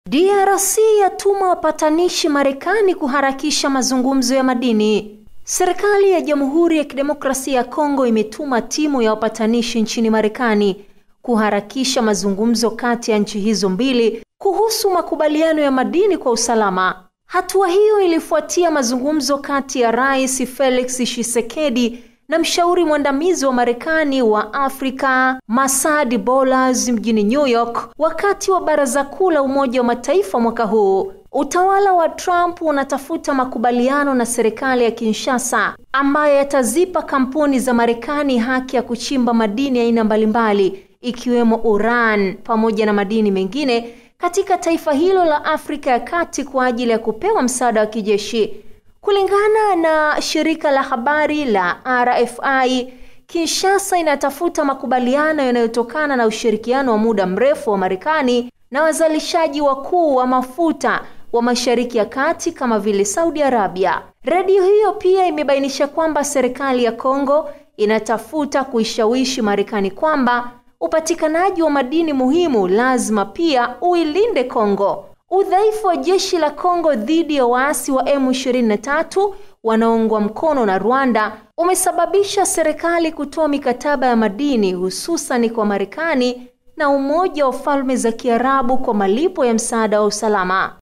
DRC yatuma wapatanishi Marekani kuharakisha mazungumzo ya madini. Serikali ya Jamhuri ya Kidemokrasia ya Kongo imetuma timu ya wapatanishi nchini Marekani kuharakisha mazungumzo kati ya nchi hizo mbili kuhusu makubaliano ya madini kwa usalama. Hatua hiyo ilifuatia mazungumzo kati ya Rais Felix Tshisekedi na mshauri mwandamizi wa Marekani wa Afrika Masad Boulos mjini New York wakati wa Baraza Kuu la Umoja wa Mataifa mwaka huu. Utawala wa Trump unatafuta makubaliano na serikali ya Kinshasa ambayo yatazipa kampuni za Marekani haki ya kuchimba madini ya aina mbalimbali ikiwemo uran pamoja na madini mengine katika taifa hilo la Afrika ya Kati kwa ajili ya kupewa msaada wa kijeshi. Kulingana na shirika la habari la RFI, Kinshasa inatafuta makubaliano yanayotokana na ushirikiano wa muda mrefu wa Marekani na wazalishaji wakuu wa mafuta wa Mashariki ya Kati kama vile Saudi Arabia. Radio hiyo pia imebainisha kwamba serikali ya Kongo inatafuta kuishawishi Marekani kwamba upatikanaji wa madini muhimu lazima pia uilinde Kongo. Udhaifu wa jeshi la Kongo dhidi ya waasi wa M23 wanaoungwa mkono na Rwanda umesababisha serikali kutoa mikataba ya madini hususan kwa Marekani na Umoja wa Falme za Kiarabu kwa malipo ya msaada wa usalama.